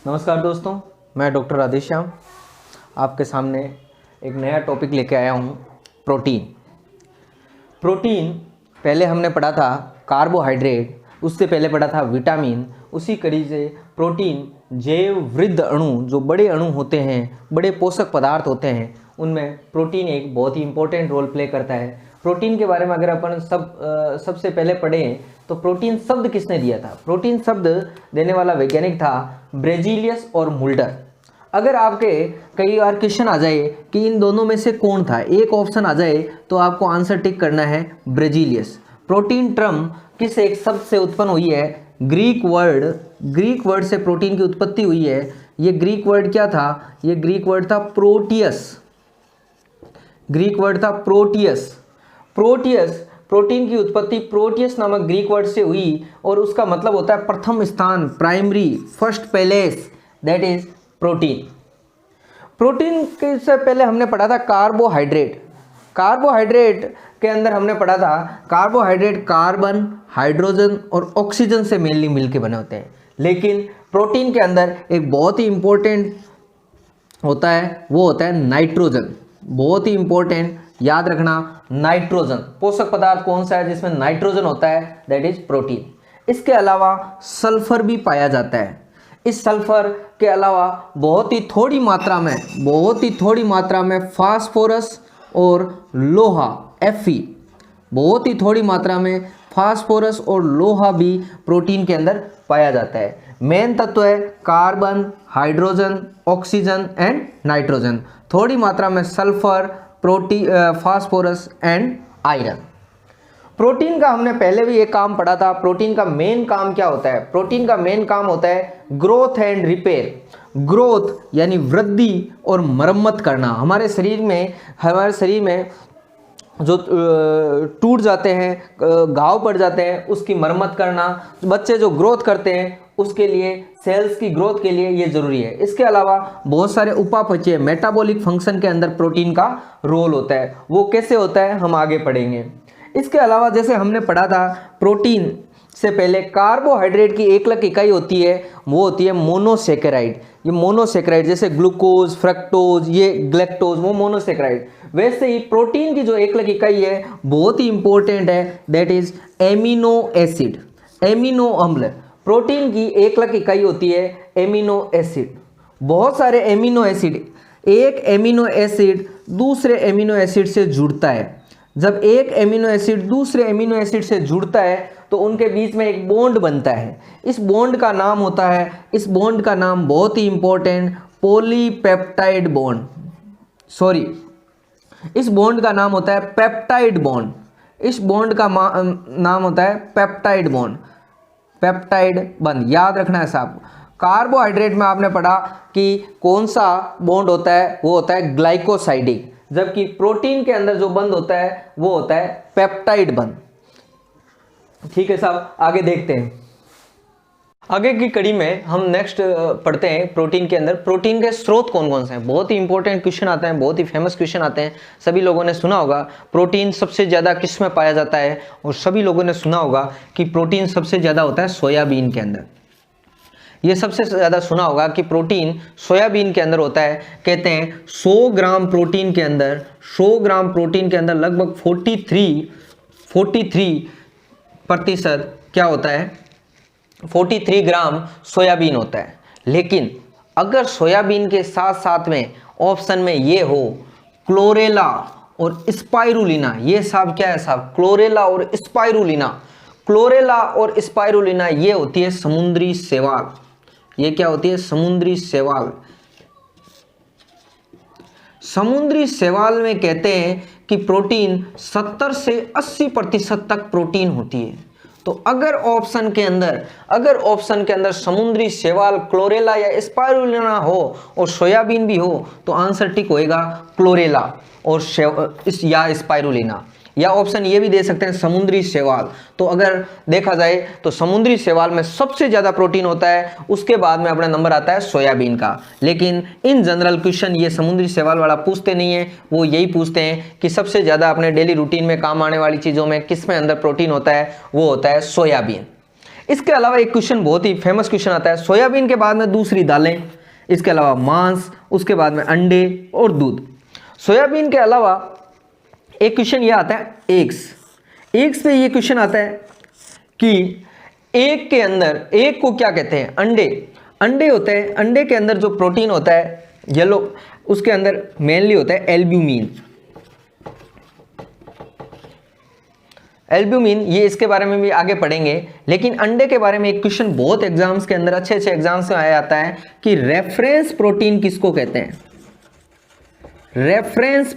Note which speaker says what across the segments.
Speaker 1: नमस्कार दोस्तों, मैं डॉक्टर राधेश्याम आपके सामने एक नया टॉपिक लेके आया हूँ। प्रोटीन पहले हमने पढ़ा था कार्बोहाइड्रेट, उससे पहले पढ़ा था विटामिन। उसी कड़ी से प्रोटीन जैव वृद्ध अणु, जो बड़े अणु होते हैं, बड़े पोषक पदार्थ होते हैं, उनमें प्रोटीन एक बहुत ही इंपॉर्टेंट रोल प्ले करता है। प्रोटीन के बारे में अगर अपन सबसे पहले पढ़ें तो प्रोटीन शब्द किसने दिया था? प्रोटीन शब्द देने वाला वैज्ञानिक था ब्रेजिलियस और मुल्डर। अगर आपके कई बार क्वेश्चन आ जाए कि इन दोनों में से कौन था, एक ऑप्शन आ जाए तो आपको आंसर टिक करना है ब्रेजिलियस। प्रोटीन टर्म किस एक शब्द से उत्पन्न हुई है? ग्रीक वर्ड से प्रोटीन की उत्पत्ति हुई है। ये ग्रीक वर्ड क्या था? ये ग्रीक वर्ड था प्रोटियस। प्रोटीन की उत्पत्ति प्रोटियस नामक ग्रीक वर्ड से हुई और उसका मतलब होता है प्रथम स्थान, primary, first place, that is protein. Protein के से पहले हमने पढ़ा था कार्बोहाइड्रेट के अंदर हमने पढ़ा था कार्बोहाइड्रेट कार्बन, हाइड्रोजन और ऑक्सीजन से मेनली मिलके बने होते हैं। लेकिन प्रोटीन के अंदर एक बहुत ही इंपॉर्टेंट होता है, वो होता है नाइट्रोजन। बहुत ही इंपॉर्टेंट, याद रखना, नाइट्रोजन। पोषक पदार्थ कौन सा है जिसमें नाइट्रोजन होता है? That is protein. इसके अलावा सल्फर भी पाया जाता है। इस सल्फर के अलावा बहुत ही थोड़ी मात्रा में फास्फोरस और लोहा, Fe, बहुत ही थोड़ी मात्रा में फास्फोरस और लोहा भी प्रोटीन के अंदर पाया जाता है। मेन तत्व है carbon, hydrogen, oxygen and nitrogen. थोड़ी मात्रा में sulphur, phosphorus and iron. Protein का हमने पहले भी एक काम पढ़ा था। प्रोटीन का मेन काम क्या होता है? प्रोटीन का मेन काम होता है ग्रोथ एंड रिपेयर। ग्रोथ यानी वृद्धि और मरम्मत करना। हमारे शरीर में जो टूट जाते हैं, घाव पड़ जाते हैं, उसकी मरम्मत करना। बच्चे जो ग्रोथ करते हैं उसके लिए, सेल्स की ग्रोथ के लिए ये जरूरी है। इसके अलावा बहुत सारे उपापचय, मेटाबॉलिक फंक्शन के अंदर प्रोटीन का रोल होता है। वो कैसे होता है हम आगे पढ़ेंगे। इसके अलावा जैसे हमने पढ़ा था प्रोटीन से पहले कार्बोहाइड्रेट की एकलक इकाई होती है, वो होती है मोनोसेकेराइड। ये मोनोसेकेराइड जैसे ग्लूकोज, फ्रक्टोज, ये ग्लैक्टोज, वो मोनोसेकेराइड। वैसे ही प्रोटीन की जो एकलक इकाई है बहुत ही इंपॉर्टेंट है, that is amino acid, amino अम्ल। प्रोटीन की एकलक इकाई होती है एमिनो एसिड। बहुत सारे एमिनो एसिड, एक एमिनो एसिड दूसरे एमिनो एसिड से जुड़ता है। जब एक एमिनो एसिड दूसरे एमिनो एसिड से जुड़ता है तो उनके बीच में एक बॉन्ड बनता है। इस बॉन्ड का नाम होता है, इस बॉन्ड का नाम बहुत ही इंपॉर्टेंट, पॉलीपेप्टाइड बॉन्ड। इस बॉन्ड का नाम होता है पेप्टाइड बॉन्ड। इस बॉन्ड का नाम होता है पेप्टाइड बॉन्ड, पेप्टाइड बॉन्ड। याद रखना है साहब। कार्बोहाइड्रेट में आपने पढ़ा कि कौन सा बॉन्ड होता है? वो होता है ग्लाइकोसाइडिक। जबकि प्रोटीन के अंदर जो बंध होता है वो होता है पेप्टाइड बंध। ठीक है साहब, आगे देखते हैं। आगे की कड़ी में हम नेक्स्ट पढ़ते हैं प्रोटीन के अंदर प्रोटीन के स्रोत कौन कौन से हैं। बहुत ही इंपॉर्टेंट क्वेश्चन आते हैं, बहुत ही फेमस क्वेश्चन आते हैं। सभी लोगों ने सुना होगा प्रोटीन सबसे ज़्यादा किस में पाया जाता है, और सभी लोगों ने सुना होगा कि प्रोटीन सबसे ज़्यादा होता है सोयाबीन के अंदर। ये सबसे ज़्यादा सुना होगा कि प्रोटीन सोयाबीन के अंदर होता है। कहते हैं 100 ग्राम प्रोटीन के अंदर लगभग 43% क्या होता है? 43 ग्राम सोयाबीन होता है। लेकिन अगर सोयाबीन के साथ साथ में ऑप्शन में ये हो क्लोरेला और स्पाइरुलिना, ये साहब क्या है साहब? क्लोरेला और स्पाइरुलिना ये होती है समुद्री शैवाल। ये क्या होती है? समुद्री शैवाल। समुद्री शैवाल में कहते हैं कि प्रोटीन 70 से 80% तक प्रोटीन होती है। तो अगर ऑप्शन के अंदर समुद्री शैवाल, क्लोरेला या स्पाइरुलिना हो और सोयाबीन भी हो तो आंसर टिक होएगा क्लोरेला और या स्पाइरुलिना। या ऑप्शन ये भी दे सकते हैं समुद्री शैवाल। तो अगर देखा जाए तो समुद्री शैवाल में सबसे ज़्यादा प्रोटीन होता है, उसके बाद में अपना नंबर आता है सोयाबीन का। लेकिन इन जनरल क्वेश्चन ये समुद्री शैवाल वाला पूछते नहीं है, वो यही पूछते हैं कि सबसे ज़्यादा अपने डेली रूटीन में काम आने वाली चीज़ों में किस में अंदर प्रोटीन होता है, वो होता है सोयाबीन। इसके अलावा एक क्वेश्चन बहुत ही फेमस क्वेश्चन आता है, सोयाबीन के बाद में दूसरी दालें, इसके अलावा मांस, उसके बाद में अंडे और दूध। सोयाबीन के अलावा एक क्वेश्चन ये आता है एग्स पे ये क्वेश्चन आता है कि एग के अंदर, एग को क्या कहते हैं, अंडे होते हैं, अंडे के अंदर जो प्रोटीन होता है येलो, उसके अंदर मेनली होता है एल्ब्यूमिन, ये इसके बारे में भी आगे पढ़ेंगे। लेकिन अंडे के बारे में एक क्वेश्चन बहुत एग्जाम्स के अंदर, अच्छे एग्जाम्स में आया आता है कि रेफरेंस प्रोटीन किसको कहते हैं, रेफरेंस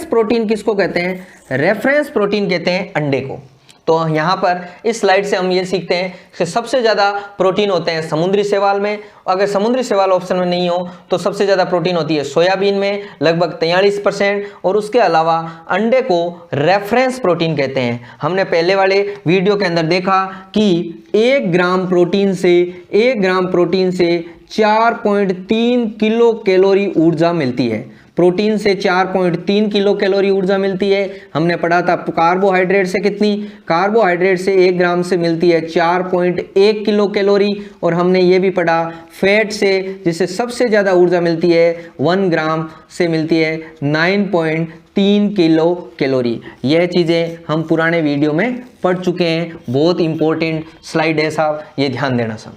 Speaker 1: प्रोटीन किसको कहते हैं, रेफरेंस प्रोटीन कहते हैं अंडे को। तो यहाँ पर इस स्लाइड से हम ये सीखते हैं कि सबसे ज़्यादा प्रोटीन होते हैं समुद्री शैवाल में, अगर समुद्री शैवाल ऑप्शन में नहीं हो तो सबसे ज़्यादा प्रोटीन होती है सोयाबीन में लगभग 43%, और उसके अलावा अंडे को रेफरेंस प्रोटीन कहते हैं। हमने पहले वाले वीडियो के अंदर देखा कि 1 ग्राम प्रोटीन से 4.3 किलो कैलोरी ऊर्जा मिलती है, प्रोटीन से 4.3 किलो कैलोरी ऊर्जा मिलती है। हमने पढ़ा था कार्बोहाइड्रेट से कितनी, कार्बोहाइड्रेट से 1 ग्राम से मिलती है 4.1 किलो कैलोरी, और हमने ये भी पढ़ा फैट से जिससे सबसे ज़्यादा ऊर्जा मिलती है 1 ग्राम से मिलती है 9.3 किलो कैलोरी। यह चीज़ें हम पुराने वीडियो में पढ़ चुके हैं, बहुत इंपॉर्टेंट स्लाइड है साहब, ये ध्यान देना साहब।